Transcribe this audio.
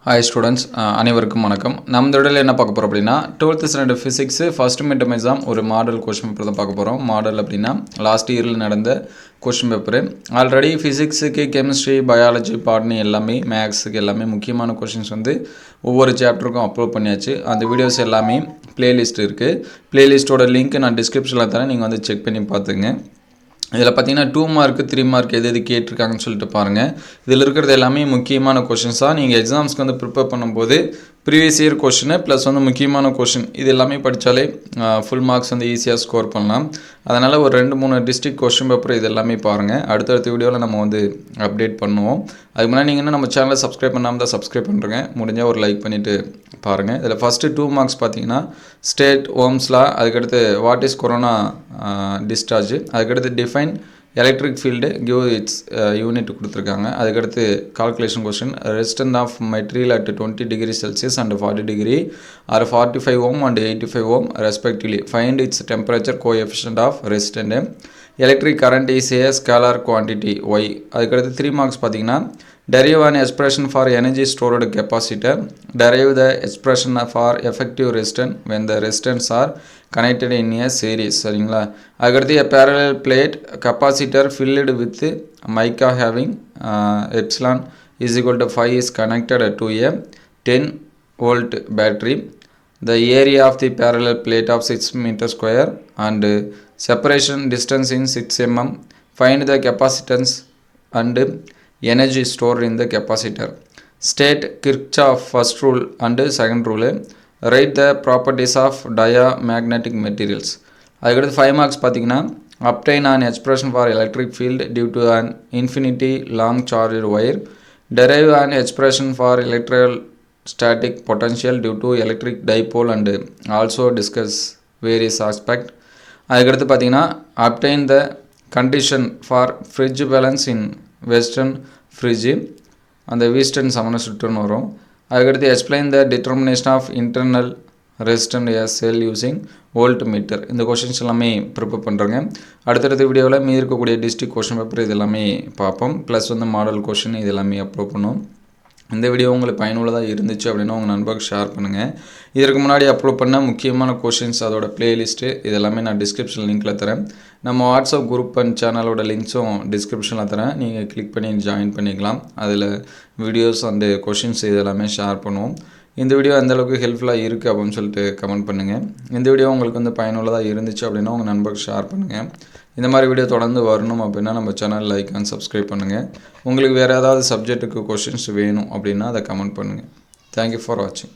Hi students, அனைவருக்கும் வணக்கம். நம்ம இந்த வீடியோல என்ன பார்க்க போறோம் அப்படினா 12th standard physics first midterm exam ஒரு மாடல் क्वेश्चन பேப்பர் தான் பார்க்க போறோம். மாடல் அப்படினா லாஸ்ட் இயர்ல நடந்த क्वेश्चन பேப்பர். ஆல்ரெடி physicsக்கு chemistry, biology, botany எல்லாமே மேத்ஸ்க்கு எல்லாமே முக்கியமான क्वेश्चंस வந்து ஒவ்வொரு சாப்டருக்கும் அப்லோட் பண்ணியாச்சு. அந்த வீடியோஸ் எல்லாமே பிளேலிஸ்ட் இருக்கு. பிளேலிஸ்டோட லிங்க் நான் டிஸ்கிரிப்ஷன்ல தரேன். நீங்க வந்து செக் பண்ணி பாத்துங்க. இதில் பார்த்தீங்கன்னா 2 மார்க் 3 மார்க் எது கேட்டிருக்காங்கன்னு சொல்லிட்டு பாருங்கள். இதில் இருக்கிறது எல்லாமே முக்கியமான கொஷின்ஸ் தான். நீங்கள் எக்ஸாம்ஸ்க்கு வந்து ப்ரிப்பேர் பண்ணும்போது ப்ரீவியஸ் இயர் கொஷின் ப்ளஸ் வந்து முக்கியமான கொஷின் இது எல்லாமே படித்தாலே ஃபுல் மார்க்ஸ் வந்து ஈஸியாக ஸ்கோர் பண்ணலாம். அதனால் ஒரு 2-3 டிஸ்ட்ரிக்ட் கொஷின் பேப்பர் இது எல்லாமே பாருங்கள். அடுத்தடுத்த வீடியோவில் நம்ம வந்து அப்டேட் பண்ணுவோம். அதுக்கு முன்னாடி நீங்கள் இன்னும் நம்ம சேனலை சப்ஸ்கிரைப் பண்ணாமல் தான் சப்ஸ்கிரைப் பண்ணுறேங்க. முடிஞ்சால் ஒரு லைக் பண்ணிவிட்டு பாருங்கள். இதில் ஃபஸ்ட்டு 2 மார்க்ஸ் பார்த்தீங்கன்னா ஸ்டேட் ஓம்ஸ்லா, அதுக்கடுத்து வாட் இஸ் கொரோனா டிஸ்சார்ஜ், அதுக்கடுத்து define electric field give its unit கொடுத்துருக்காங்க. அதுக்கடுத்து calculation question resistance of material at 20 degree Celsius and 40 degree are 45 ohm and 85 ohm respectively find its temperature coefficient of resistant electric current is a scalar quantity why. அதுக்கடுத்து 3 marks பார்த்தீங்கன்னா derive an expression for energy stored capacitor, derive the expression for effective resistance when the resistance are connected in a series. சரிங்களா? அதுக்கடுத்து a parallel plate capacitor filled with mica having epsilon is equal to 5 is connected to a 10 volt battery. The area of the parallel plate of 6 meter square and separation distance in 6 mm. Find the capacitance and energy stored in the capacitor. State Kirchhoff first rule and second rule. Write the properties of diamagnetic materials. அதுக்கடுத்து 5 marks பார்த்தீங்கன்னா obtain an expression for electric field due to an infinity long charged wire. Derive an expression for electrostatic potential due to electric dipole and also discuss various aspects. அதுக்கடுத்து பார்த்தீங்கன்னா obtain the condition for fridge balance in Wheatstone bridge அந்த Wheatstone சமன சுற்றுன்னு வரும். அதுக்கடுத்து explain the determination of internal resistant எஸ் cell using voltmeter. இந்த questions எல்லாமே ப்ரிப்பேர் பண்ணுறேங்க. அடுத்தடுத்த வீடியோவில் மீதி இருக்கக்கூடிய டிஸ்ட்ரிக்ட் கொஷின் பேப்பர் இது எல்லாமே பார்ப்போம். ப்ளஸ் வந்து மாடல் கொஷின் இது எல்லாமே அப்லோட் பண்ணுவோம். இந்த வீடியோ உங்களுக்கு பயனுள்ளதாக இருந்துச்சு அப்படின்னா உங்கள் நண்பருக்கு ஷேர் பண்ணுங்கள். இதற்கு முன்னாடி அப்லோட் பண்ண முக்கியமான கொஷின்ஸ் அதோட பிளேலிஸ்ட்டு இது எல்லாமே நான் டிஸ்கிரிப்ஷன் லிங்க்கில் தரேன். நம்ம வாட்ஸ்அப் குரூப் அண்ட் சேனலோட லிங்க்ஸும் டிஸ்கிரிப்ஷனில் தரேன். நீங்கள் கிளிக் பண்ணி ஜாயின் பண்ணிக்கலாம். அதில் வீடியோஸ் அண்டு கொஷின்ஸ் இது எல்லாமே ஷேர் பண்ணுவோம். இந்த வீடியோ எந்தளவுக்கு ஹெல்ப்ஃபுல்லாக இருக்குது அப்படின்னு சொல்லிட்டு கமெண்ட் பண்ணுங்கள். இந்த வீடியோ உங்களுக்கு வந்து பயனுள்ளதாக இருந்துச்சு அப்படின்னா உங்கள் நண்பருக்கு ஷேர் பண்ணுங்கள். இந்த மாதிரி வீடியோ தொடர்ந்து வரணும் அப்படின்னா நம்ம சேனல் லைக் அண்ட் சப்ஸ்கிரைப் பண்ணுங்கள். உங்களுக்கு வேறு ஏதாவது சப்ஜெக்ட்டுக்கு கொஷின்ஸ் வேணும் அப்படின்னா அதை கமெண்ட் பண்ணுங்கள். தேங்க்யூ ஃபார் வாட்சிங்.